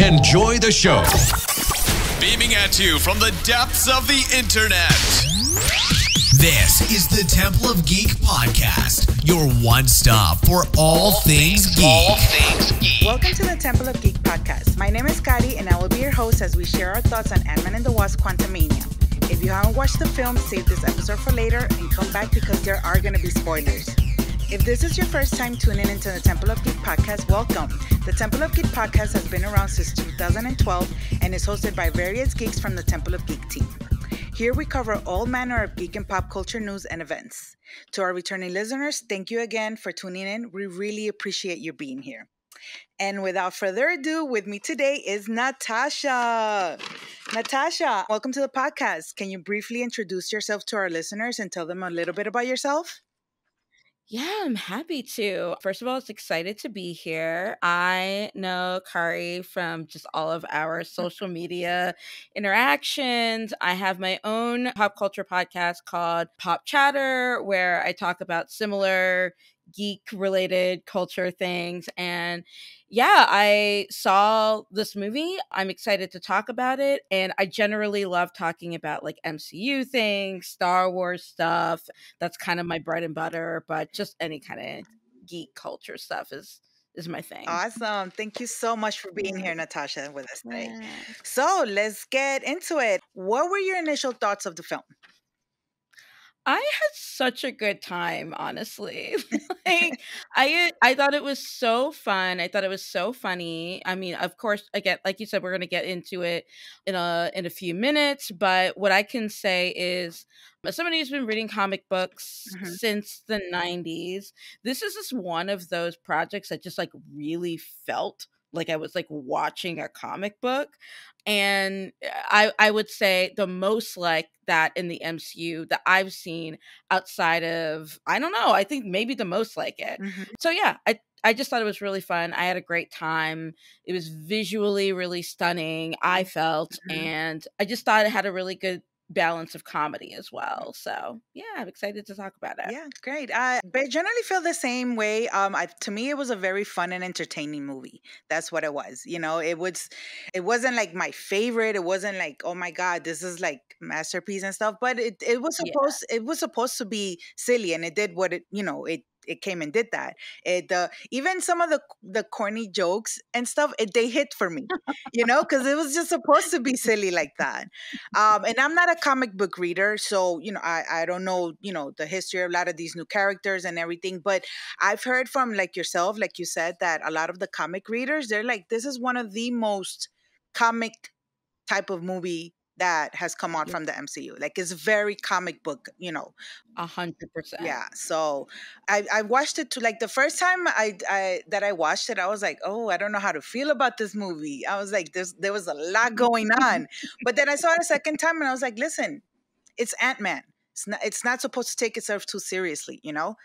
Enjoy the show. Beaming at you from the depths of the internet. This is the Temple of Geek Podcast, your one stop for all things geek. Welcome to the Temple of Geek Podcast. My name is Kari, and I will be your host as we share our thoughts on Ant-Man the Wasp: Quantumania. If you haven't watched the film, save this episode for later and come back because there are going to be spoilers. If this is your first time tuning into the Temple of Geek Podcast, welcome. The Temple of Geek Podcast has been around since 2012 and is hosted by various geeks from the Temple of Geek team. Here we cover all manner of geek and pop culture news and events. To our returning listeners, thank you again for tuning in. We really appreciate you being here. And without further ado, with me today is Natacia. Natacia, welcome to the podcast. Can you briefly introduce yourself to our listeners and tell them a little bit about yourself? Yeah, I'm happy to. First of all, it's excited to be here. I know Kari from just all of our social media interactions. I have my own pop culture podcast called Pop Chatter, where I talk about similar geek-related culture things. And yeah, I saw this movie. I'm excited to talk about it. And I generally love talking about like MCU things, Star Wars stuff. That's kind of my bread and butter, but just any kind of geek culture stuff is my thing. Awesome. Thank you so much for being here, Natacia, with us today. So let's get into it. What were your initial thoughts of the film? I had such a good time, honestly. Like I thought it was so fun. I thought it was so funny. I mean, of course, again, like you said, we're gonna get into it in a few minutes, but what I can say is, as somebody who's been reading comic books since the 90s, this is just one of those projects that just like really felt like I was like watching a comic book. And I would say the most like that in the MCU that I've seen outside of, I don't know, I think maybe the most like it. So yeah, I just thought it was really fun. I had a great time. It was visually really stunning, I felt, and I just thought it had a really good balance of comedy as well. So yeah, I'm excited to talk about it. Yeah, great. But I generally feel the same way. To me, it was a very fun and entertaining movie. That's what it was. You know, it wasn't like my favorite. It wasn't like, oh my God, this is like masterpiece and stuff. But it was supposed to be silly, and it did what it came and did that. Even some of the corny jokes and stuff, they hit for me, because it was just supposed to be silly like that. And I'm not a comic book reader, so I don't know the history of a lot of these new characters and everything. But I've heard from like yourself, like you said, that a lot of the comic readers, they're like, this is one of the most comic type of movie that has come out from the MCU. Like, it's very comic book, 100%. Yeah. So I watched it like the first time I watched it, I was like, oh, I don't know how to feel about this movie. I was like, there was a lot going on. But then I saw it a second time and I was like, listen, it's Ant-Man. It's not supposed to take itself too seriously, So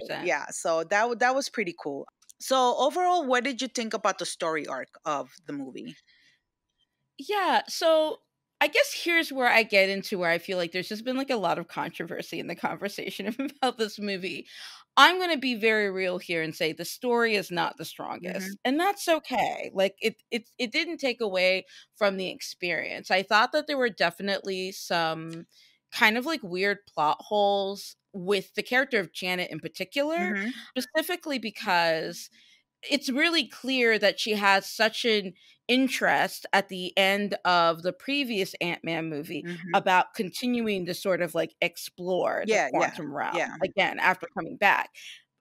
100%. yeah, so that was pretty cool. So overall, what did you think about the story arc of the movie? Yeah, so I guess here's where I get into where I feel like there's just been like a lot of controversy in the conversation about this movie. I'm going to be very real here and say the story is not the strongest, and that's okay. Like it didn't take away from the experience. I thought that there were definitely some kind of like weird plot holes with the character of Janet in particular, specifically because it's really clear that she has such an interest at the end of the previous Ant-Man movie about continuing to sort of like explore the quantum realm again after coming back.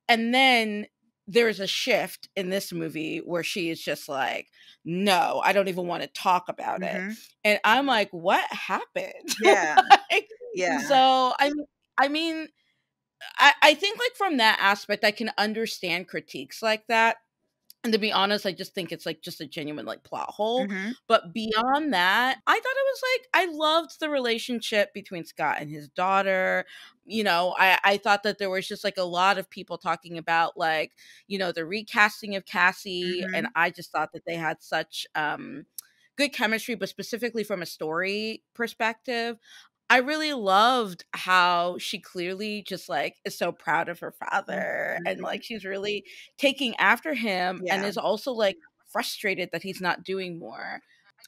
And then there's a shift in this movie where she is just like, no, I don't even want to talk about it. And I'm like, what happened? Yeah. Yeah. So I mean, I think like from that aspect, I can understand critiques like that. And to be honest, I just think it's like just a genuine like plot hole. But beyond that, I thought it was like, I loved the relationship between Scott and his daughter. I thought that there was just like a lot of people talking about like, the recasting of Cassie. And I just thought that they had such good chemistry, but specifically from a story perspective. I really loved how she clearly just like is so proud of her father and like she's really taking after him and is also like frustrated that he's not doing more.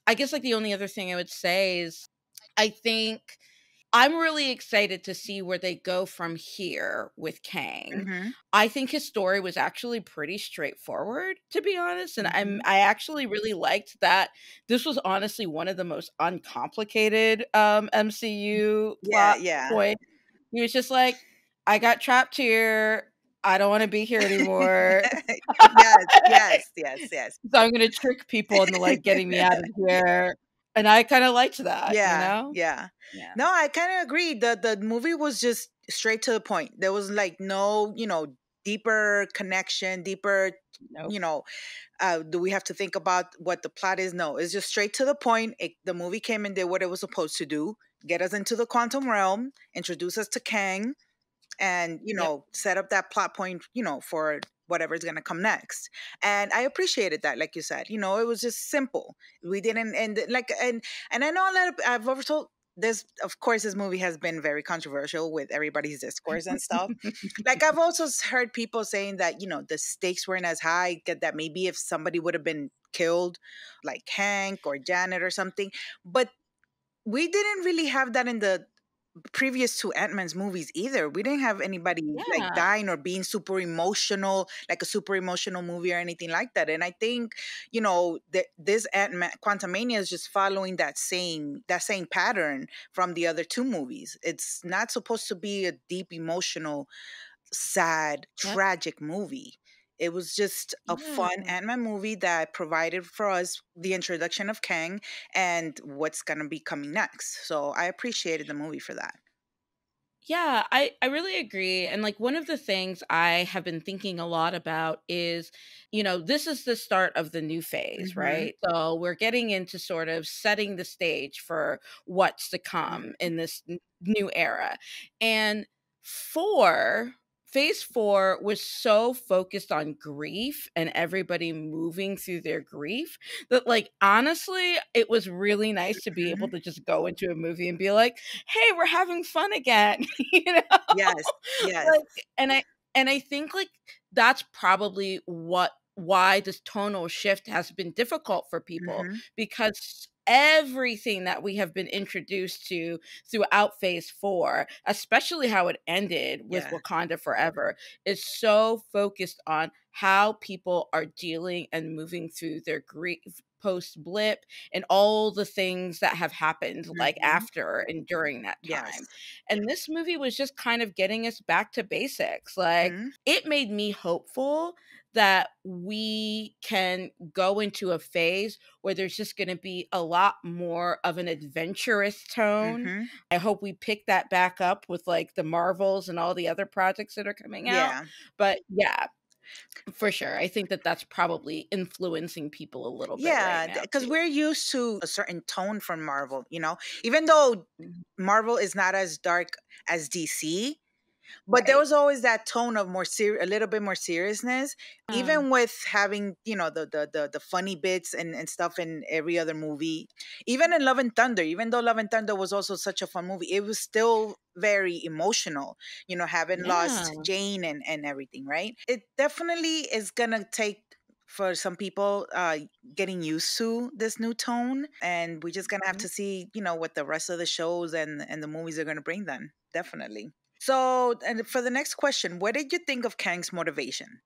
I guess like the only other thing I would say is I think I'm really excited to see where they go from here with Kang. Mm-hmm. I think his story was actually pretty straightforward, to be honest, and I actually really liked that this was honestly one of the most uncomplicated MCU plot points. He was just like, I got trapped here. I don't want to be here anymore. Yes. So I'm gonna trick people into like getting me out of here. And I kind of liked that, you know? Yeah. No, I kind of agree. The movie was just straight to the point. There was like no, deeper connection, deeper, Nope. Do we have to think about what the plot is? No, it's just straight to the point. The movie came and did what it was supposed to do: get us into the quantum realm, introduce us to Kang, and set up that plot point, for whatever's going to come next. And I appreciated that, like you said. It was just simple. We didn't and I know a lot of, I've also, this, of course, this movie has been very controversial with everybody's discourse and stuff. Like, I've also heard people saying that the stakes weren't as high, that maybe if somebody would have been killed, like Hank or Janet or something. But we didn't really have that in the previous two Ant-Man's movies either. We didn't have anybody like dying or being super emotional, like a super emotional movie or anything like that. And I think, this Ant-Man Quantumania is just following that same pattern from the other two movies. It's not supposed to be a deep, emotional, sad, tragic movie. It was just a fun Ant-Man movie that provided for us the introduction of Kang and what's going to be coming next. So I appreciated the movie for that. Yeah, I really agree. And like one of the things I have been thinking a lot about is, this is the start of the new phase, right? So we're getting into sort of setting the stage for what's to come in this new era. And Phase 4 was so focused on grief and everybody moving through their grief that, like, honestly, it was really nice to be able to just go into a movie and be like, hey, we're having fun again, Yes. Like, and I think like that's probably why this tonal shift has been difficult for people, because everything that we have been introduced to throughout Phase 4, especially how it ended with Wakanda Forever, is so focused on how people are dealing and moving through their grief post blip and all the things that have happened like after and during that time. And this movie was just kind of getting us back to basics. Like, it made me hopeful that we can go into a phase where there's just going to be a lot more of an adventurous tone. I hope we pick that back up with like the Marvels and all the other projects that are coming out. But yeah, for sure. I think that that's probably influencing people a little bit right now. Because we're used to a certain tone from Marvel, even though Marvel is not as dark as DC. But there was always that tone of a little bit more seriousness, even with having, the funny bits and stuff in every other movie. Even in Love and Thunder, even though Love and Thunder was also such a fun movie, it was still very emotional, having lost Jane and everything, right? It definitely is going to take, for some people, getting used to this new tone. And we're just going to have to see, what the rest of the shows and the movies are going to bring then. Definitely. So, and for the next question, what did you think of Kang's motivation?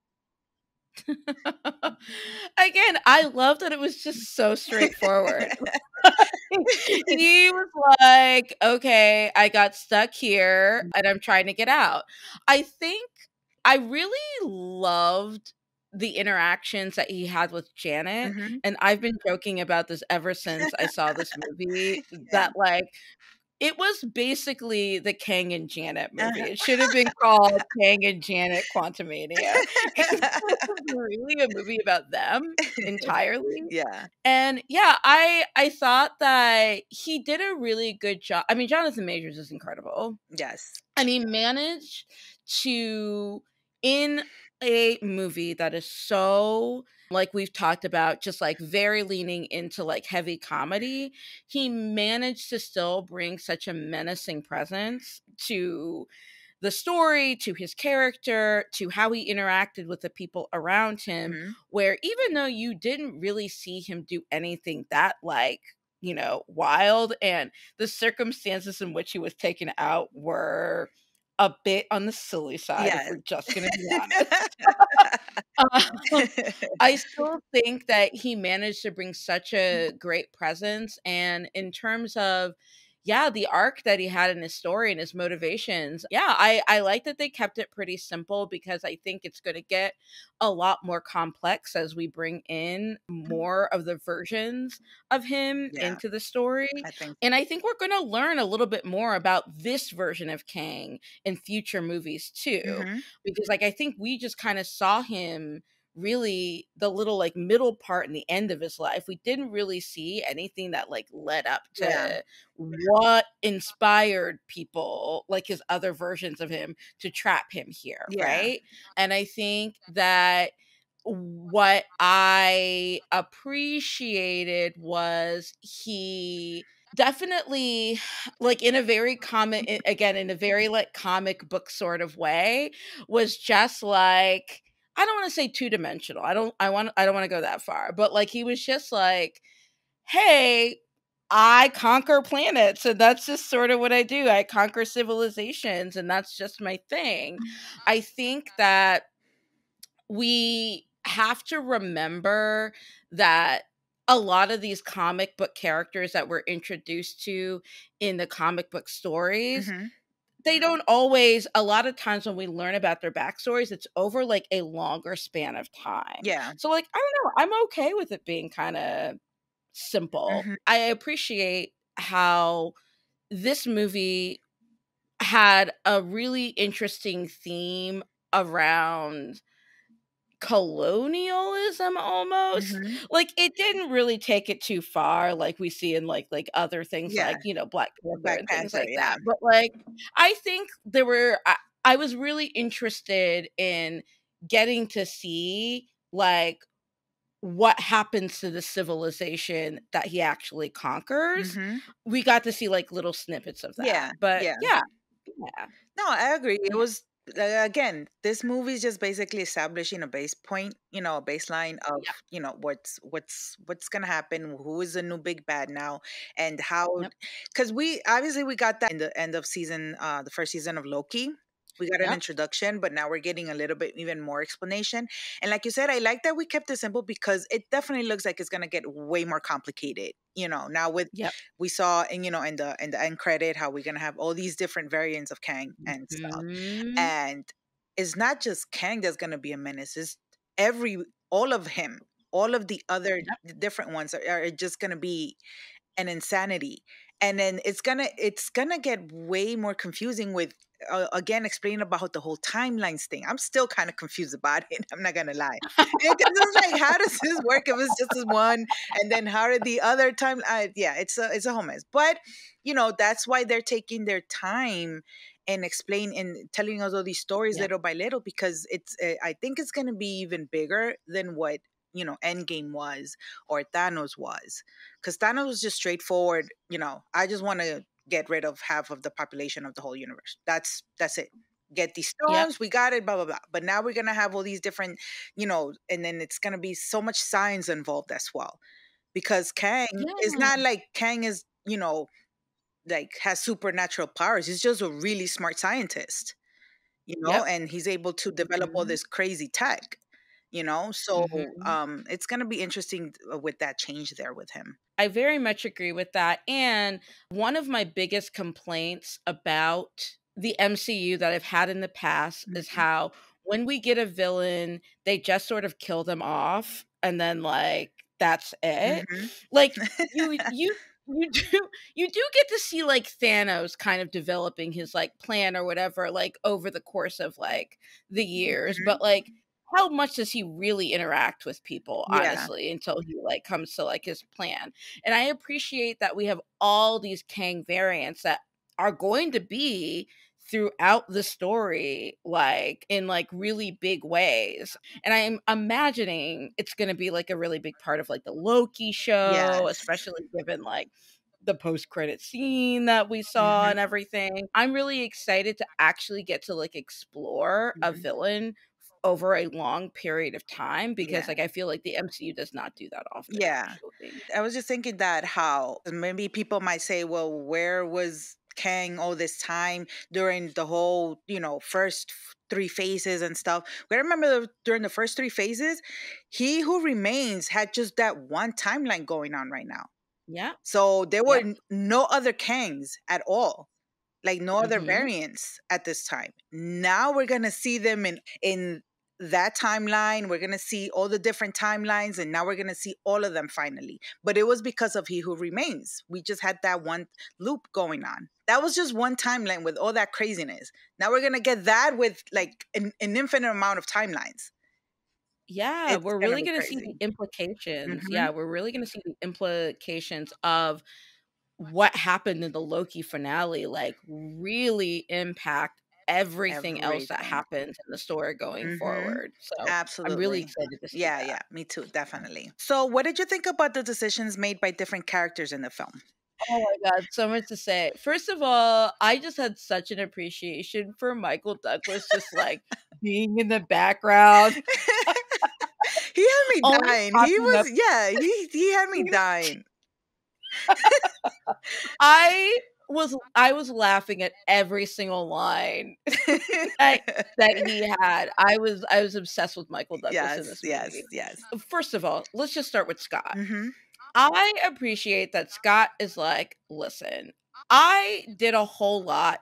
Again, I love that it was just so straightforward. He was like, okay, I got stuck here and I'm trying to get out. I think I really loved the interactions that he had with Janet. And I've been joking about this ever since I saw this movie, that like, it was basically the Kang and Janet movie. It should have been called Kang and Janet Quantumania. It was really a movie about them entirely. And yeah, I thought that he did a really good job. I mean, Jonathan Majors is incredible. And he managed to, in a movie that is so, like we've talked about, just like very leaning into like heavy comedy, he managed to still bring such a menacing presence to the story, to his character, to how he interacted with the people around him, Mhm. where even though you didn't really see him do anything that wild, and the circumstances in which he was taken out were a bit on the silly side, if Yes. we're just gonna be honest. I still think that he managed to bring such a great presence, and in terms of the arc that he had in his story and his motivations, I like that they kept it pretty simple, because I think it's going to get a lot more complex as we bring in more of the versions of him Yeah, into the story. I think. And I think we're going to learn a little bit more about this version of Kang in future movies too, Mhm. because I think we just kind of saw him really the little middle part in the end of his life. We didn't really see anything that led up Yeah. to what inspired people, like his other versions of him, to trap him here, Yeah. right? And I think that what I appreciated was he definitely, in a very in a very comic book sort of way, was just I don't want to say two-dimensional. I don't want to go that far, but he was just hey, I conquer planets, and that's just sort of what I do. I conquer civilizations, and that's just my thing. I think that we have to remember that a lot of these comic book characters that we're introduced to in the comic book stories, Mhm. they don't always, a lot of times when we learn about their backstories, it's over a longer span of time. Yeah. So I don't know, I'm okay with it being kind of simple. Mhm. I appreciate how this movie had a really interesting theme around colonialism almost. Mhm. It didn't really take it too far like we see in other things Yeah. Black Panther Black and things Panther, like yeah. that. But I think I was really interested in getting to see what happens to the civilization that he actually conquers. Mhm. We got to see little snippets of that. Yeah. But Yeah. yeah. No, I agree. It Yeah. was again, this movie is just basically establishing a base point, a baseline of, Yep. what's gonna happen, who is the new big bad now, and how, Yep. because we obviously we got that in the end of the first season of Loki. We got an Yep. introduction, but now we're getting a little bit even more explanation. And like you said, I like that we kept it simple, because it definitely looks like it's gonna get way more complicated. Now with Yep. we saw in the end credit how we're gonna have all these different variants of Kang and stuff. Mhm. And it's not just Kang that's gonna be a menace. It's every all of him, all of the other Yep. different ones are just gonna be an insanity. And then it's gonna get way more confusing with again explaining about the whole timelines thing. I'm still kind of confused about it. I'm not gonna lie, because it's like, how does this work if it's just this one, and then how did the other time? Yeah, it's a whole mess. But that's why they're taking their time and explain and telling us all these stories Yep. little by little, because I think it's gonna be even bigger than what Endgame was, or Thanos was, because Thanos was just straightforward. I just want to get rid of half of the population of the whole universe. That's it. Get these Yep. stones, we got it, blah blah blah. But now we're gonna have all these different, and then it's gonna be so much science involved as well, because Kang is Yeah. not like Kang is, has supernatural powers. He's just a really smart scientist, Yep. and he's able to develop all Mhm. this crazy tech. So Mhm. it's gonna be interesting with that change there with him. I very much agree with that. And one of my biggest complaints about the MCU that I've had in the past is Mhm. how when we get a villain, they just sort of kill them off and then that's it. Mhm. Like you do you do get to see Thanos kind of developing his plan or whatever over the course of the years, Mhm. but how much does he really interact with people, Yeah. honestly, until he comes to his plan? And I appreciate that we have all these Kang variants that are going to be throughout the story, in really big ways. And I'm imagining it's going to be a really big part of the Loki show, Yes. especially given the post-credit scene that we saw and everything. I'm really excited to actually get to like explore a villain over a long period of time, because like I feel like the MCU does not do that often. Yeah. Actually. I was just thinking that how maybe people might say, well, where was Kang all this time during the whole, first three phases and stuff? We remember during the first three phases, He Who Remains had just that one timeline going on right now. Yeah. So there were no other Kangs at all. Like no other Mhm. variants at this time. Now we're gonna see them in that timeline. We're gonna see all the different timelines, and now we're gonna see all of them finally. But it was because of He Who Remains. We just had that one loop going on. That was just one timeline with all that craziness. Now we're gonna get that with like an infinite amount of timelines. Yeah, It's we're gonna really be going to see the crazy. implications. Mhm. Yeah, we're really going to see the implications of what happened in the Loki finale, like really impact everything else that Everything. happens in the story going Mhm. forward. So I'm really Absolutely. excited to see Yeah, that. yeah, me too, definitely. So, what did you think about the decisions made by different characters in the film? Oh my God, so much to say. First of all, I just had such an appreciation for Michael Douglas just like being in the background, He had me only dying. popping up. He had me dying. I was laughing at every single line that he had. I was obsessed with Michael Douglas in Yes, this yes, movie. yes. First of all, let's just start with Scott. Mhm. I appreciate that Scott is like, listen, I did a whole lot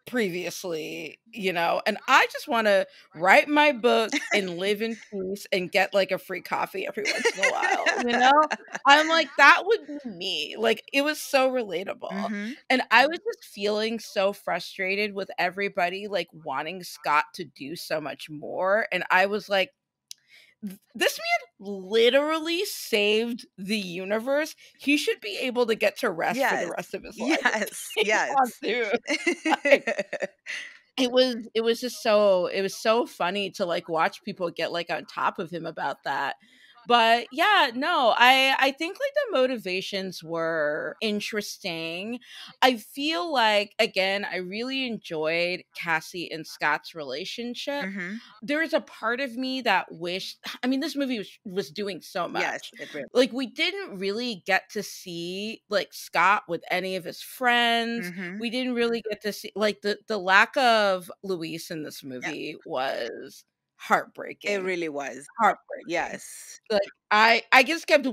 previously, and I just want to write my book and live in peace and get like a free coffee every once in a while. I'm like, that would be me. Like, it was so relatable. Mhm. And I was just feeling so frustrated with everybody like wanting Scott to do so much more. And I was like, this man literally saved the universe. He should be able to get to rest for the Yes. rest of his life. Yes. He Yes. wants to. It was so funny to like watch people get like on top of him about that. But yeah, no, I think like the motivations were interesting. I feel like, again, I really enjoyed Cassie and Scott's relationship. Mhm. There is a part of me that wished, I mean, this movie was doing so Yes, much. it really. Like, we didn't really get to see like Scott with any of his friends. Mhm. We didn't really get to see like the lack of Luis in this Yeah. movie was It heartbreaking. really was. Heartbreaking. Yes. Like, I just kept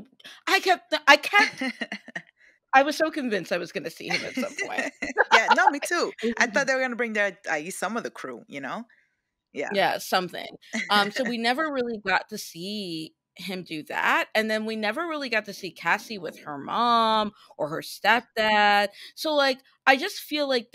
I was so convinced I was gonna see him at some point. Yeah, no, me too. I thought they were gonna bring their some of the crew, Yeah. Yeah, something. So we never really got to see him do that, and then we never really got to see Cassie with her mom or her stepdad. So like I just feel like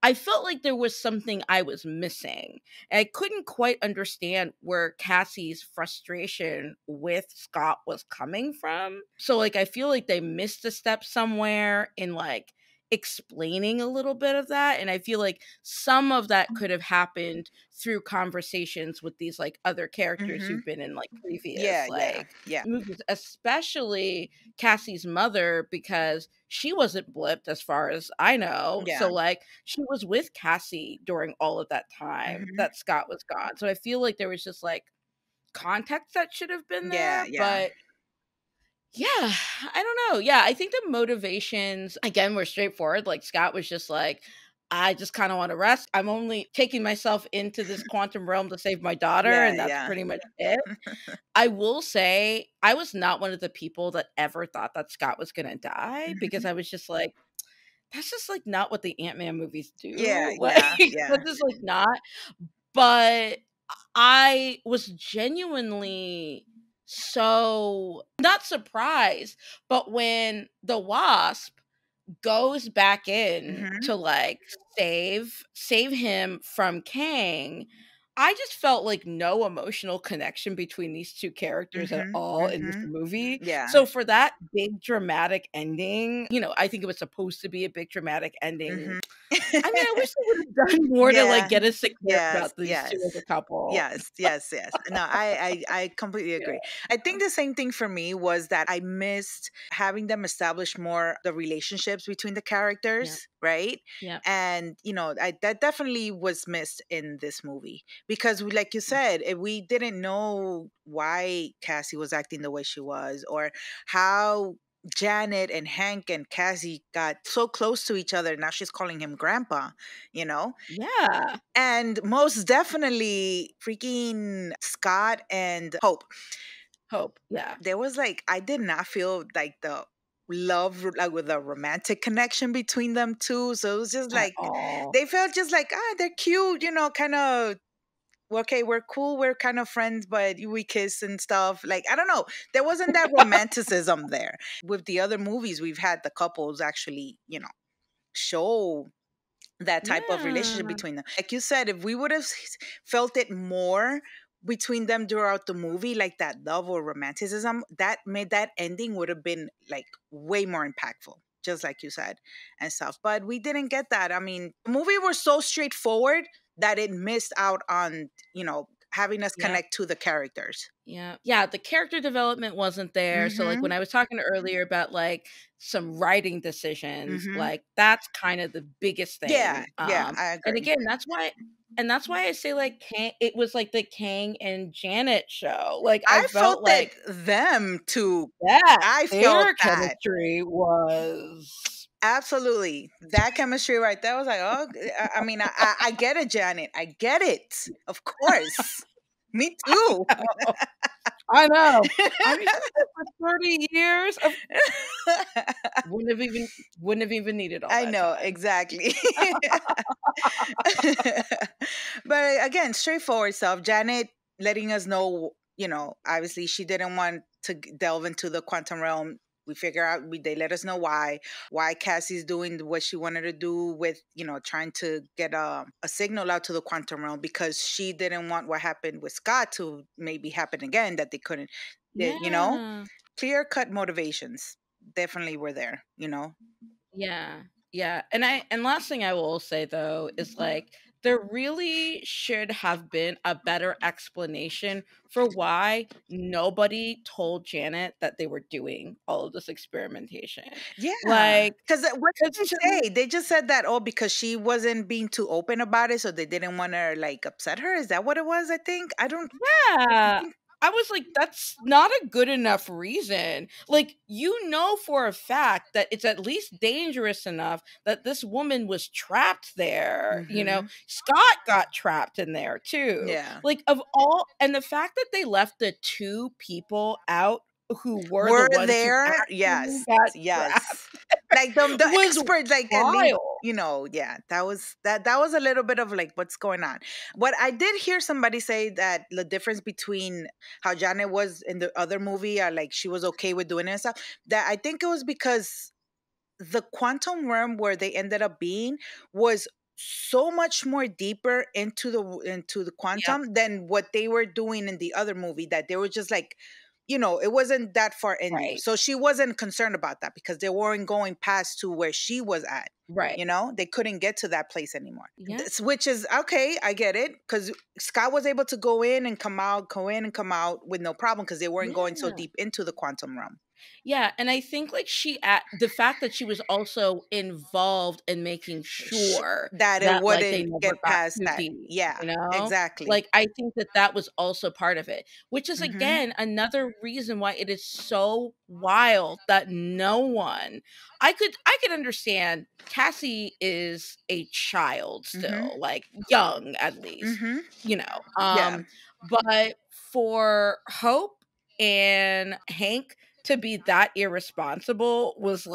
I felt like there was something I was missing. And I couldn't quite understand where Cassie's frustration with Scott was coming from. So like I feel like they missed a step somewhere in like explaining a little bit of that, and I feel like some of that could have happened through conversations with these like other characters Mhm. who've been in like previous Yeah, like yeah. movies, especially Cassie's mother, because she wasn't blipped as far as I know. Yeah. So like she was with Cassie during all of that time Mhm. that Scott was gone. So I feel like there was just like context that should have been Yeah, there, yeah. but yeah, I don't know. Yeah, I think the motivations, again, were straightforward. Like, Scott was just like, I just kind of want to rest. I'm only taking myself into this quantum realm to save my daughter, Yeah, and that's yeah. pretty much it. I will say, I was not one of the people that ever thought that Scott was going to die, because Mhm. I was just like, that's just like not what the Ant-Man movies do. Yeah, Like, yeah. that's just like not. But I was genuinely so not surprised, but when the Wasp goes back in Mhm. to like save him from Kang, I just felt like no emotional connection between these two characters at all in this movie. Yeah. So for that big dramatic ending, I think it was supposed to be a big dramatic ending. I mean, I wish they would have done more to like get us to care about these two as a couple. Yes. No, I completely agree. I think the same thing for me was that I missed having them establish more the relationships between the characters, right? Yeah. And that definitely was missed in this movie because, like you said, we didn't know why Cassie was acting the way she was or how Janet and Hank and Cassie got so close to each other. Now she's calling him grandpa, Yeah. And most definitely freaking Scott and Hope. Yeah. There was I did not feel like the love, with a romantic connection between them two. So it was just they felt just they're cute, kind of. Okay, we're cool, we're kind of friends, but we kiss and stuff. I don't know. There wasn't that romanticism there. With the other movies, we've had the couples actually, show that type of relationship between them. Like you said, if we would have felt it more between them throughout the movie, like that love or romanticism, that made that ending would have been way more impactful, just like you said, and stuff. But we didn't get that. I mean, the movie was so straightforward that it missed out on, having us connect to the characters. Yeah, the character development wasn't there. So when I was talking earlier about some writing decisions, that's kind of the biggest thing. Yeah, I agree. And again, that's why I say it was like the Kang and Janet show. I felt like them two. Yeah, I their felt chemistry was absolutely that chemistry right there. I was like, oh, I mean, I get it, Janet. I get it. Of course. Me too. I know. I mean, for 30 years, wouldn't have even needed all that. I know, time. Exactly. But again, straightforward stuff. Janet letting us know, obviously she didn't want to delve into the quantum realm. We figure out, they let us know why Cassie's doing what she wanted to do with, trying to get a signal out to the quantum realm because she didn't want what happened with Scott to maybe happen again, that they couldn't, clear cut motivations definitely were there, Yeah. And last thing I will say though is there really should have been a better explanation for why nobody told Janet that they were doing all of this experimentation. Yeah. Because what did they say? They just said that, because she wasn't being too open about it, so they didn't want to upset her. Is that what it was? I think. I don't. Yeah. I was like, that's not a good enough reason. For a fact that it's at least dangerous enough that this woman was trapped there. Scott got trapped in there too. Yeah. And the fact that they left the two people out who were the ones there. Who yes. The experts, wild. that was a little bit of what's going on. What I did hear somebody say that the difference between how Janet was in the other movie, she was okay with doing it and stuff, that I think it was because the quantum realm where they ended up being was so much more deeper into the quantum than what they were doing in the other movie, that they were just it wasn't that far in. Right. So she wasn't concerned about that because they weren't going past to where she was at. Right. They couldn't get to that place anymore. Yeah. Which is okay. I get it. Because Scott was able to go in and come out with no problem because they weren't going so deep into the quantum realm. Yeah, and I think the fact that she was also involved in making sure that it wouldn't get past that. Deep, yeah, exactly. I think that was also part of it, which is again another reason why it is so wild that no one. I could understand Cassie is a child still, young at least, but for Hope and Hank to be that irresponsible was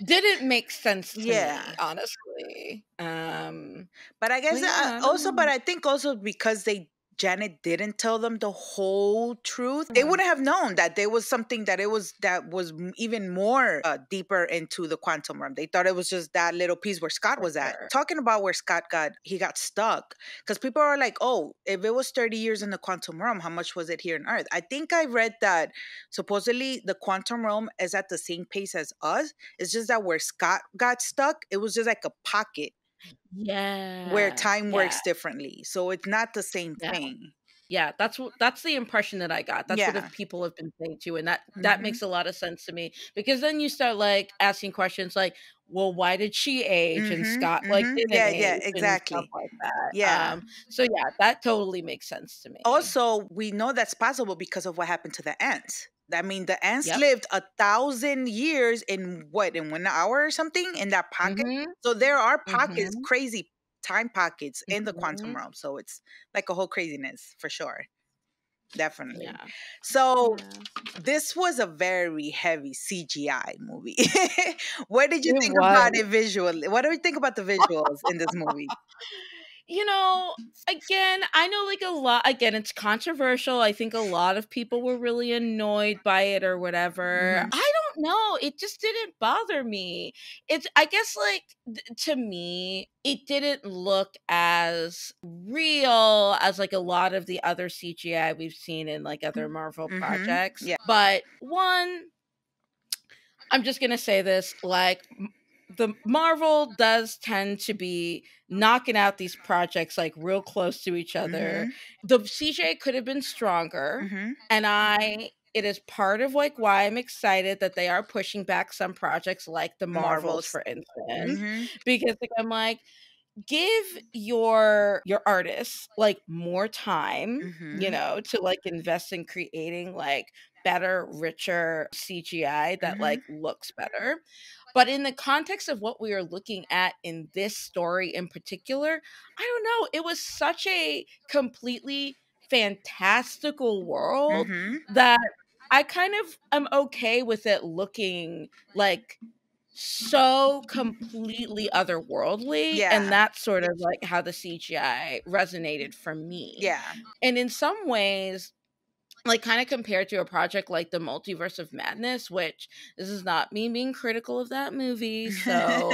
didn't make sense to me, honestly. But I guess but I think also because they Janet didn't tell them the whole truth, they wouldn't have known that there was something that was even more deeper into the quantum realm. They thought it was just that little piece where Scott was at. Talking about where Scott got stuck, because people are like, oh, if it was 30 years in the quantum realm, how much was it here on Earth? I think I read that supposedly the quantum realm is at the same pace as us. It's just that where Scott got stuck, it was just like a pocket where time works differently. So it's not the same thing. Yeah, that's the impression that I got. That's what people have been saying too, and that makes a lot of sense to me, because then you start like asking questions like, well, why did she age and Scott like didn't age exactly, and stuff like that. So yeah, that totally makes sense to me. Also, we know that's possible because of what happened to the ants. I mean, the ants lived 1,000 years in 1 hour or something in that pocket. So there are pockets, crazy time pockets in the quantum realm. So it's like a whole craziness for sure. Definitely. So this was a very heavy CGI movie. What did you think about it visually? What do you think about the visuals in this movie? You know, again, I know like a lot, again, it's controversial. I think a lot of people were really annoyed by it or whatever. I don't know. It just didn't bother me. I guess like to me, it didn't look as real as like a lot of the other CGI we've seen in like other Marvel projects. But one, I'm just going to say this, like, the Marvel does tend to be knocking out these projects like real close to each other. The CGI could have been stronger, and it is part of like why I'm excited that they are pushing back some projects like the Marvels, for instance, because like, I'm like, give your artists like more time, you know, to like invest in creating like better, richer CGI that like looks better. But in the context of what we are looking at in this story in particular, I don't know, it was such a completely fantastical world that I kind of am okay with it looking like so completely otherworldly. And that's sort of like how the CGI resonated for me. And in some ways, like kind of compared to a project like the Multiverse of Madness, which this is not me being critical of that movie, so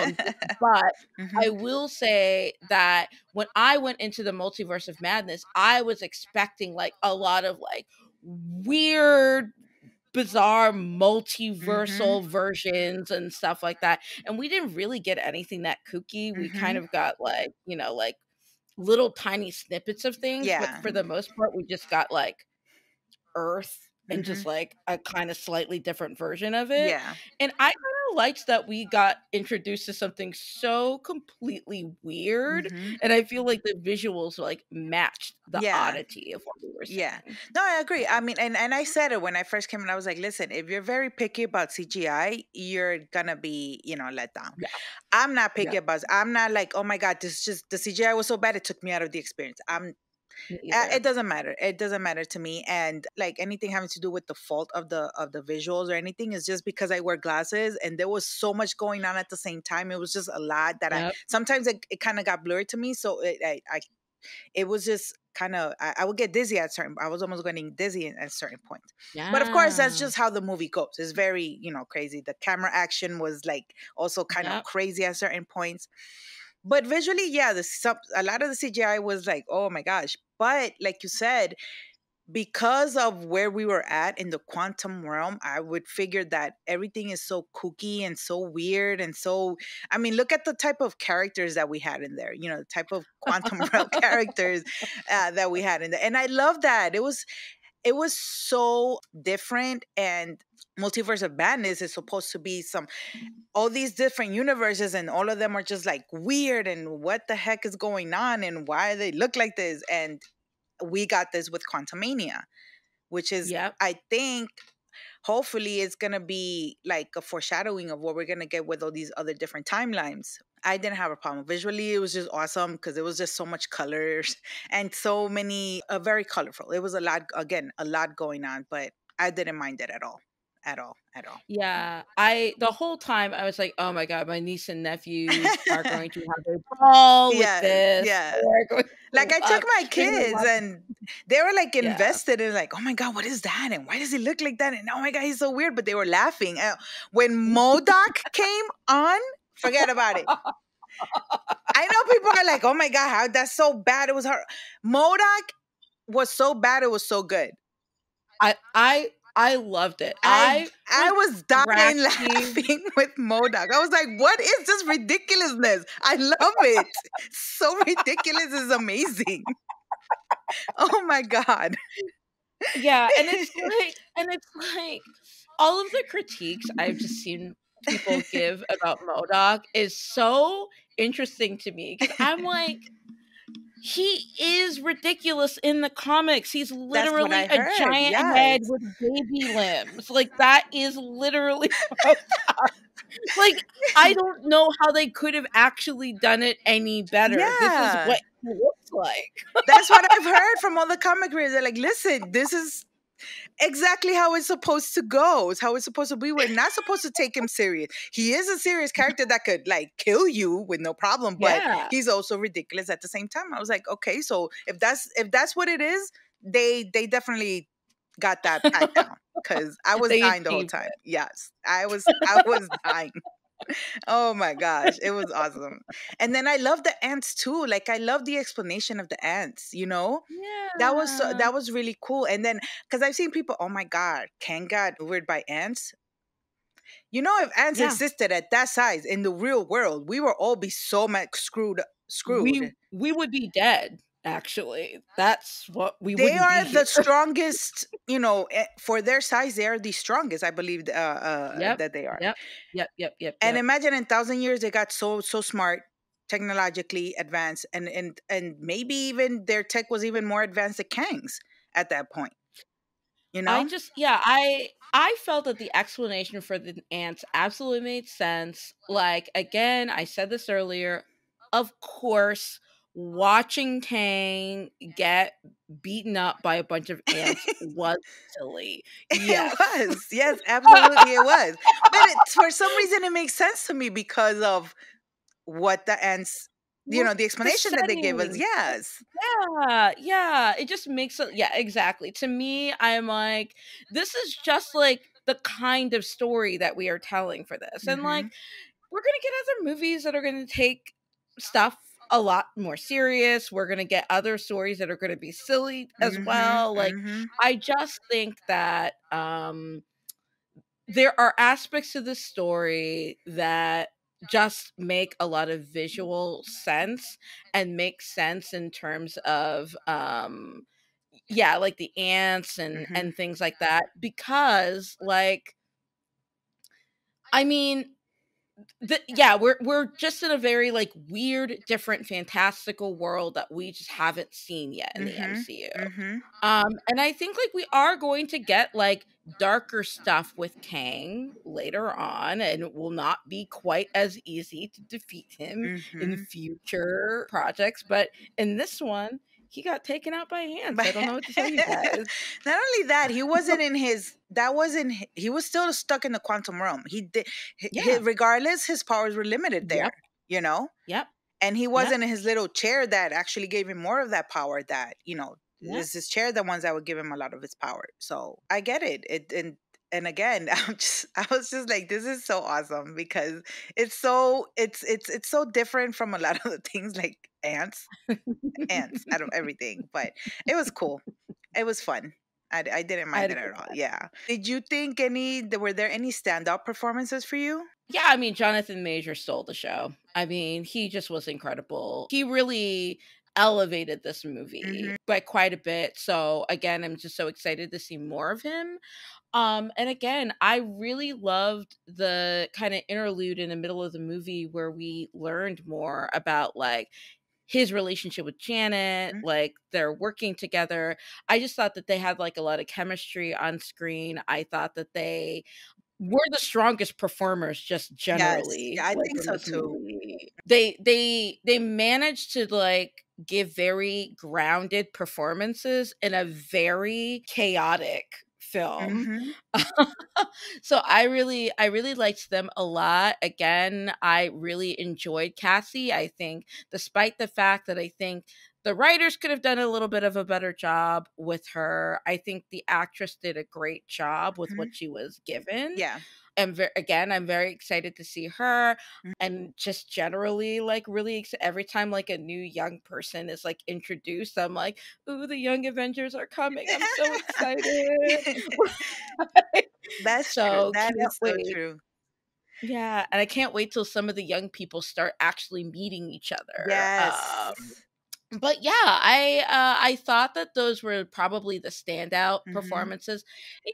but I will say that when I went into the Multiverse of Madness, I was expecting like a lot of like weird, bizarre multiversal versions and stuff like that, and we didn't really get anything that kooky. We kind of got like, you know, like little tiny snippets of things, but for the most part we just got like Earth and just like a kind of slightly different version of it. And I kind of liked that we got introduced to something so completely weird, and I feel like the visuals like matched the oddity of what we were seeing. No, I agree. I mean, and I said it when I first came in, I was like, listen, if you're very picky about CGI, you're gonna be, you know, let down. I'm not picky about it. I'm not like, oh my God, this just the CGI was so bad it took me out of the experience. It doesn't matter. It doesn't matter to me. And like anything having to do with the fault of the visuals or anything is just because I wear glasses and there was so much going on at the same time. It was just a lot that sometimes it kind of got blurry to me. So it was just kind of, I would get dizzy I was almost getting dizzy at certain points. But of course, that's just how the movie goes. It's very, you know, crazy. The camera action was like also kind of crazy at certain points. But visually, a lot of the CGI was like, oh my gosh. But like you said, because of where we were at in the quantum realm, I would figure that everything is so kooky and so weird and so, I mean, look at the type of characters that we had in there, you know, the type of quantum realm characters that we had in there. And I love that. It was so different. And Multiverse of Madness is supposed to be all these different universes, and all of them are just like weird and what the heck is going on and why they look like this. And we got this with Quantumania, which is, I think, hopefully it's going to be like a foreshadowing of what we're going to get with all these other different timelines. I didn't have a problem. Visually, it was just awesome because it was just so much colors and so many, very colorful. It was a lot going on, but I didn't mind it at all. Yeah, the whole time I was like, oh my God, my niece and nephews are going to have a ball with this. Like I took my kids and They were like Yeah. invested in like, oh my God, what is that? And why does he look like that? And oh my God, he's so weird. But they were laughing. When MODOK came on, forget about it. I know people are like, oh my God, how that's so bad. It was her. MODOK was so bad, it was so good. I loved it. I was dying cracking- laughing with MODOK. I was like, what is this ridiculousness? I love it. So ridiculous is amazing. Oh my God. Yeah, and it's like all of the critiques I've just seen people give about MODOK is so interesting to me because I'm like, he is ridiculous in the comics. He's literally I a heard, giant yes. head with baby limbs. Like that is literally MODOK. Like I don't know how they could have actually done it any better. This is Yeah. what he looks like. That's what I've heard from all the comic readers. They're like, listen, this is exactly how it's supposed to go. It's how it's supposed to be. We're not supposed to take him serious. He is a serious character that could like kill you with no problem, but Yeah. he's also ridiculous at the same time. I was like, okay, so if that's what it is, they definitely got that packed down because I was They dying the whole achieved time. it. Yes, I was dying. Oh my gosh, it was awesome. And then I love the ants too. Like I love the explanation of the ants, you know? Yeah. That was really cool. And then because I've seen people, oh my God, Kang got weird by ants. You know, if ants Yeah. existed at that size in the real world, we would all be so much screwed. We would be dead. Actually, that's what we would. They are the strongest, you know, for their size. They are the strongest, I believe, that they are. Yep. And imagine in 1,000 years they got so smart, technologically advanced, and maybe even their tech was even more advanced than Kang's at that point. You know, I felt that the explanation for the ants absolutely made sense. Like again, I said this earlier. Of course, watching Kang get beaten up by a bunch of ants was silly. Yes. It was. Yes, absolutely it was. But for some reason it makes sense to me because of what the ants, you know, the explanation that they gave us. Yes. Yeah. It just makes it, yeah, exactly. To me, I'm like, this is just like the kind of story that we are telling for this. And like, we're going to get other movies that are going to take stuff a lot more serious. We're going to get other stories that are going to be silly as well. Like, I just think that there are aspects of the story that just make a lot of visual sense and make sense in terms of like the ants and things like that, because like I mean we're just in a very like weird, different, fantastical world that we just haven't seen yet in the MCU. And I think like we are going to get like darker stuff with Kang later on, and it will not be quite as easy to defeat him in future projects. But in this one, he got taken out by ants. I don't know what to tell you guys. Not only that, he wasn't in his. He was still stuck in the quantum realm. He did. Regardless, his powers were limited there. You know. Yep. And he wasn't in his little chair that actually gave him more of that power. That, you know, it's his chair, the ones that would give him a lot of his power. So I get it. And again, I was just like, this is so awesome because it's so different from a lot of the things like ants out of everything. But it was cool. It was fun. I didn't mind it at all. Yeah. Did you think were there any standout performances for you? Yeah, I mean, Jonathan Major stole the show. I mean, he just was incredible. He really elevated this movie by quite a bit. So again, I'm just so excited to see more of him. And again, I really loved the kind of interlude in the middle of the movie where we learned more about like his relationship with Janet, like they're working together. I just thought that they had like a lot of chemistry on screen. I thought that they were the strongest performers just generally. Yes, yeah, I think so too. They managed to like give very grounded performances in a very chaotic film. So I really liked them a lot. Again, I really enjoyed Cassie. I think despite the fact that I think the writers could have done a little bit of a better job with her. I think the actress did a great job with what she was given. Yeah. And again, I'm very excited to see her, Mhm. and just generally like really every time like a new young person is like introduced, I'm like, ooh, the young Avengers are coming. I'm so excited. That's true. So That can't is so wait. true. Yeah, and I can't wait till some of the young people start actually meeting each other. Yes. But yeah, I thought that those were probably the standout Mhm. performances.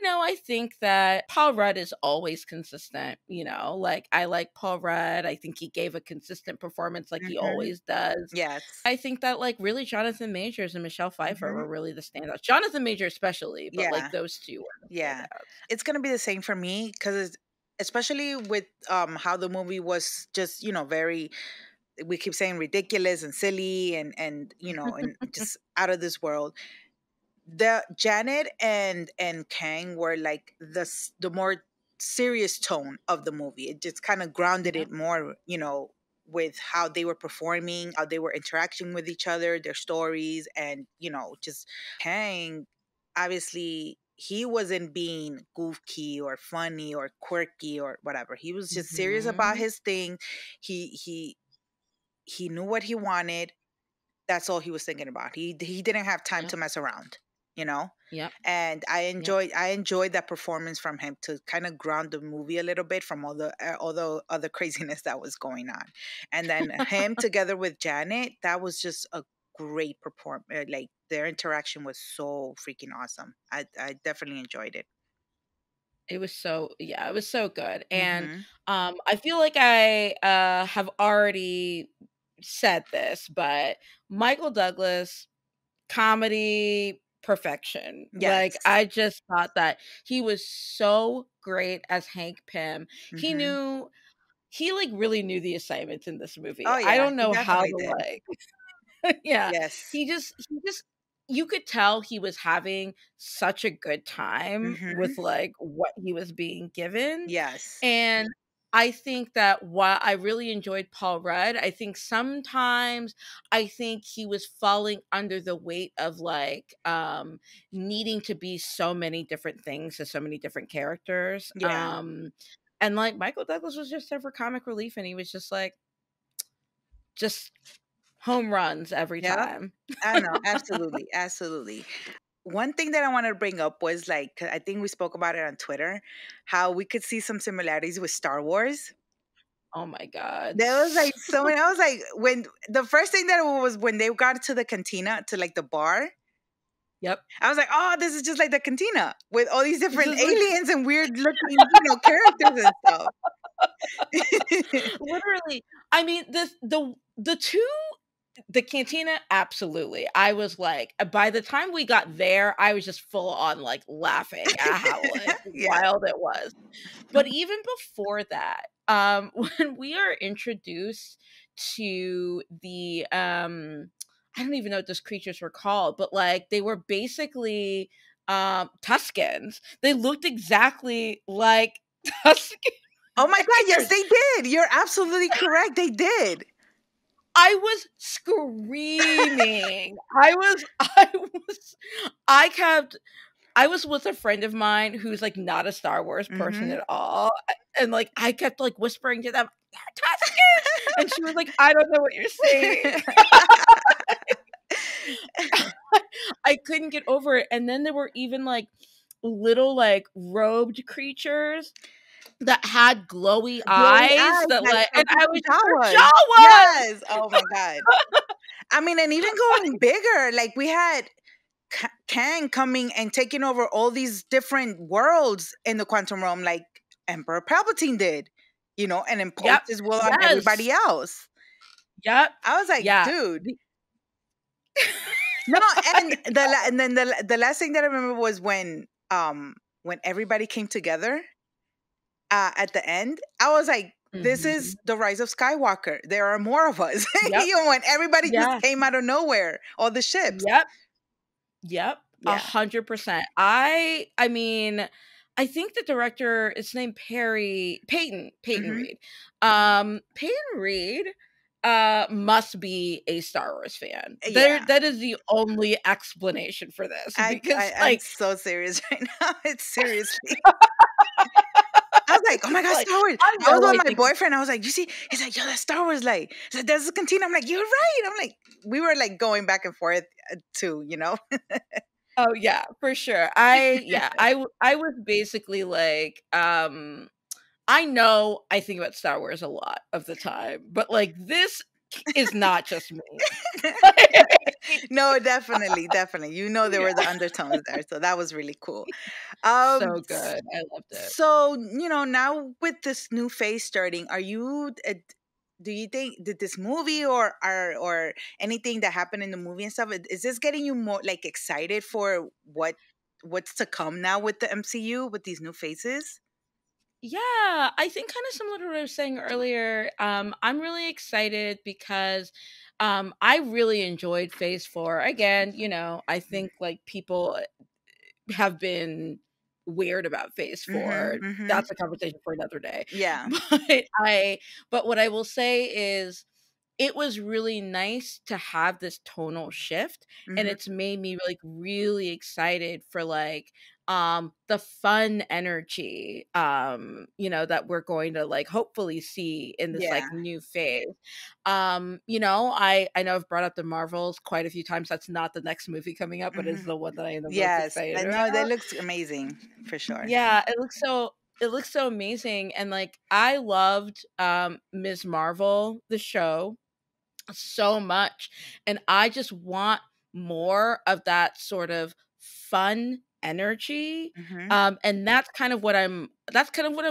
I think that Paul Rudd is always consistent. Like I like Paul Rudd. I think he gave a consistent performance like he Mhm. always does. Yes. I think that like really Jonathan Majors and Michelle Pfeiffer Mhm. were really the standouts. Jonathan Major especially, but Yeah. like those two were the Yeah. standouts. It's gonna be the same for me because especially with how the movie was just very, we keep saying ridiculous and silly and and just out of this world. The Janet and Kang were like the more serious tone of the movie. It just kind of grounded Yep. it more, with how they were performing, how they were interacting with each other, their stories, and just Kang. Obviously, he wasn't being goofy or funny or quirky or whatever. He was just serious about Mhm. his thing. He knew what he wanted. That's all he was thinking about. He didn't have time Yep. to mess around, you know. Yep. And I Yep. enjoyed that performance from him to kind of ground the movie a little bit from all the other craziness that was going on. And then him together with Janet, that was just a great performance. Like their interaction was so freaking awesome. I definitely enjoyed it. It was so good. And Mm-hmm. I feel like I have already said this, but Michael Douglas, comedy perfection. Like Yes. I just thought that he was so great as Hank Pym. Mm-hmm. He like really knew the assignments in this movie. Oh I yeah, don't he know how definitely to did. like yeah. Yes. He just you could tell he was having such a good time Mm-hmm. with like what he was being given. Yes. And I think that while I really enjoyed Paul Rudd, I think sometimes I think he was falling under the weight of like needing to be so many different things to so many different characters. Yeah. And like Michael Douglas was just there for comic relief, and he was just like just home runs every Yep. time. I know. Absolutely. Absolutely. One thing that I wanted to bring up was like, I think we spoke about it on Twitter, how we could see some similarities with Star Wars. Oh my god. There was like so many. I was like, when the first thing that was when they got to the cantina, to like the bar, Yep. I was like, oh, this is just like the cantina with all these different This is like aliens and weird looking, characters and stuff. literally, I mean, the two the cantina, absolutely. I was like, by the time we got there, I was just full on like laughing at how like Yeah. wild it was. But even before that, when we are introduced to the I don't even know what those creatures were called, but like they were basically Tuscans. They looked exactly like Tuscan Oh my God. Yes, creatures. they did. You're absolutely correct. They did. I was screaming. I was with a friend of mine who's like not a Star Wars person Mm-hmm. at all. And like I kept like whispering to them, "They're Tuscans." And she was like, "I don't know what you're saying." I couldn't get over it. And then there were even like little like robed creatures that had glowy Glowy eyes eyes, that like like, and I was Fucking just like, Jawas. Jawas! Yes. Oh my God. I mean, and even going bigger, like we had Kang coming and taking over all these different worlds in the quantum realm, like Emperor Palpatine did, and imposed Yep. his will on everybody Yes. else. Yep. I was like, Yeah. dude. No, and and then the last thing that I remember was when everybody came together at the end. I was like, this Mhm. is the rise of Skywalker. There are more of us. Yep. When everybody Yeah. just came out of nowhere, all the ships. Yep. Yep. Yeah. 100%. I mean, I think the director is named Peyton Mhm. Reed. Peyton Reed must be a Star Wars fan. Yeah. That is the only explanation for this, because I'm so serious right now. It's seriously. I was like, oh my God, like, Star Wars. I I was know, with I my think, boyfriend. I was like, you see, he's like, yo, that's Star Wars light. He's like, there's a cantina. I'm like, you're right. I'm like, we were like going back and forth too, you know? oh yeah, for sure. I was basically like, I know I think about Star Wars a lot of the time, but like this is not just me. No, definitely, definitely. You know, there Yeah. were the undertones there. So that was really cool. So good. I loved it. So, now with this new phase starting, are you do you think did this movie or anything that happened in the movie and stuff, is this getting you more like excited for what's to come now with the MCU with these new phases? Yeah, I think kind of similar to what I was saying earlier. I'm really excited because I really enjoyed Phase 4. Again, I think like people have been weird about Phase 4. Mm-hmm, mm-hmm. That's a conversation for another day. Yeah. But what I will say is it was really nice to have this tonal shift, and Mm-hmm. it's made me like really excited for like the fun energy that we're going to like hopefully see in this Yeah. like new phase. I know I've brought up the Marvels quite a few times. That's not the next movie coming up, but it's Mm-hmm. the one that I am the most Yes, excited I know that about. looks amazing for sure. Yeah, it looks so amazing, and like I loved Ms. Marvel the show so much, and I just want more of that sort of fun energy. Mm-hmm. And that's kind of what I'm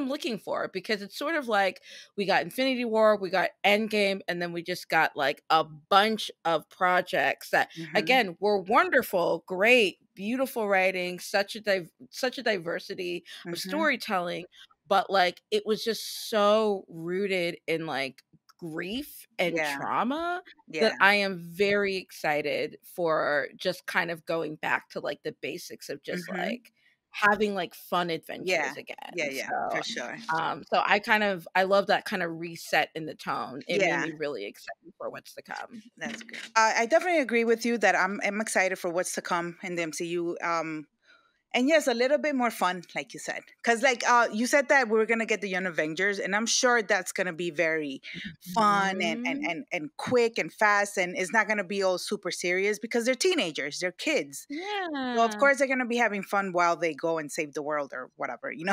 looking for, because it's sort of like we got Infinity War, we got Endgame, and then we just got like a bunch of projects that Mm-hmm. again were wonderful, great, beautiful writing, such a diversity of Mm-hmm. storytelling, but like it was just so rooted in like grief and Yeah. trauma that Yeah. I am very excited for just kind of going back to like the basics of just Mm-hmm. like having like fun Yeah. adventures Yeah. again. Yeah. For sure. So I love that kind of reset in the tone. It made Yeah. me really excited for what's to come. That's good. I definitely agree with you that I'm excited for what's to come in the MCU. And yes, a little bit more fun, like you said, because like you said that we were gonna get the Young Avengers, and I'm sure that's gonna be very fun and and Mhm. and and quick and fast, and it's not gonna be all super serious because they're teenagers, they're kids. So of Yeah. course they're gonna be having fun while they go and save the world or whatever. Yeah.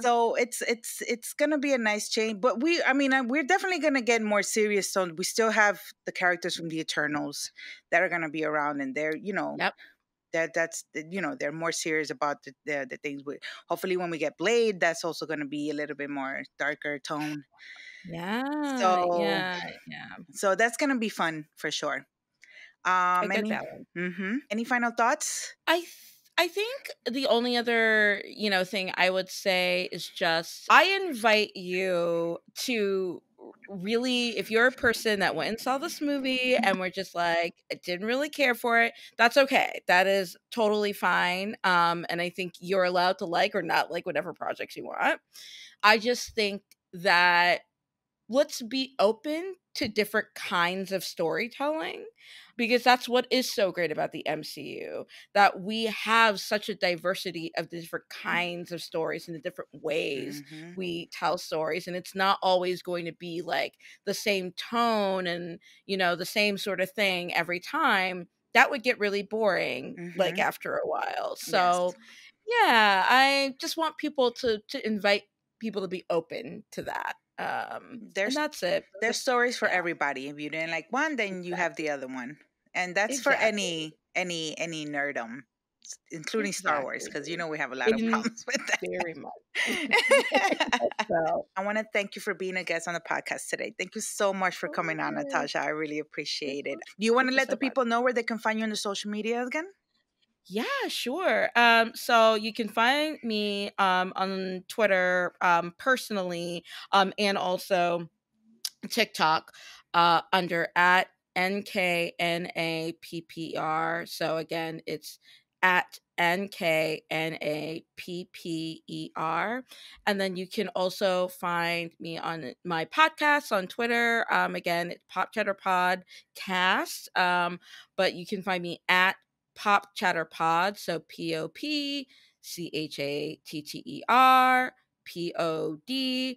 So it's gonna be a nice change, but we're definitely gonna get more serious. So we still have the characters from the Eternals that are gonna be around, and Yep. they're more serious about the things. Hopefully when we get Blade, that's also gonna be a little bit more darker tone. Yeah. So Yeah. Yeah. so that's gonna be fun for sure. A good Any balance. any final thoughts? I think the only other, thing I would say is just I invite you to really, if you're a person that went and saw this movie and were just like, I didn't really care for it, that's okay. That is totally fine. And I think you're allowed to like or not like whatever projects you want. I just think that let's be open to different kinds of storytelling, because that's what is so great about the MCU, that we have such a diversity of the different kinds of stories and the different ways Mm-hmm. we tell stories, and it's not always going to be like the same tone and the same sort of thing every time. That would get really boring like Mm-hmm. after a while. Yes. So yeah, I just want people to invite people to be open to that. And There's that's it. there's Just stories for yeah, everybody. If you didn't like one, then you have the exactly. other one, and that's for Exactly. any nerdom, including Star Wars, Exactly. because we have a lot of In problems with very much. that. So, I want to thank you for being a guest on the podcast today. Thank you so much for coming on, oh, Natasha. I really appreciate it. Do you want to thank you let so the much. people know where they can find you on the social media again? Yeah, sure. So you can find me on Twitter personally, and also TikTok under at NKNAPPR. So again, it's at NKNAPPER. And then you can also find me on my podcast on Twitter. Again, it's Pop Chatter Podcast. But you can find me at Pop Chatter Pod. So POPCHATTER POD.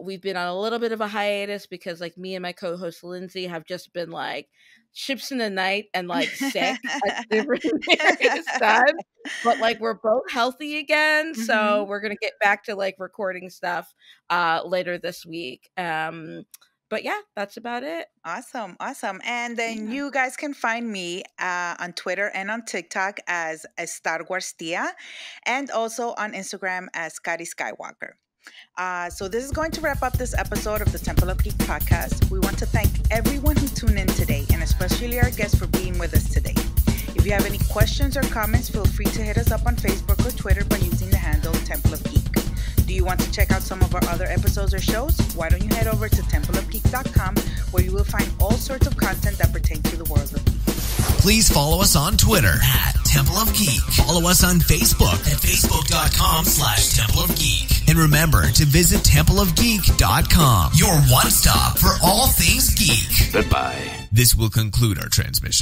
We've been on a little bit of a hiatus because like me and my co-host Lindsay have just been like ships in the night and like sick at different various times, but like we're both healthy again, so we're gonna get back to like recording stuff later this week. But yeah, that's about it. Awesome. And then you guys can find me on Twitter and on TikTok as Star Wars Tia, and also on Instagram as Kari Skywalker. So this is going to wrap up this episode of the Temple of Geek Podcast. We want to thank everyone who tuned in today, and especially our guests for being with us today. If you have any questions or comments, feel free to hit us up on Facebook or Twitter by using the handle Temple of Geek. Do you want to check out some of our other episodes or shows? Why don't you head over to templeofgeek.com, where you will find all sorts of content that pertains to the world of geek. Please follow us on Twitter at Temple of Geek. Follow us on Facebook at facebook.com/Temple of Geek. And remember to visit templeofgeek.com, your one stop for all things geek. Goodbye. This will conclude our transmission.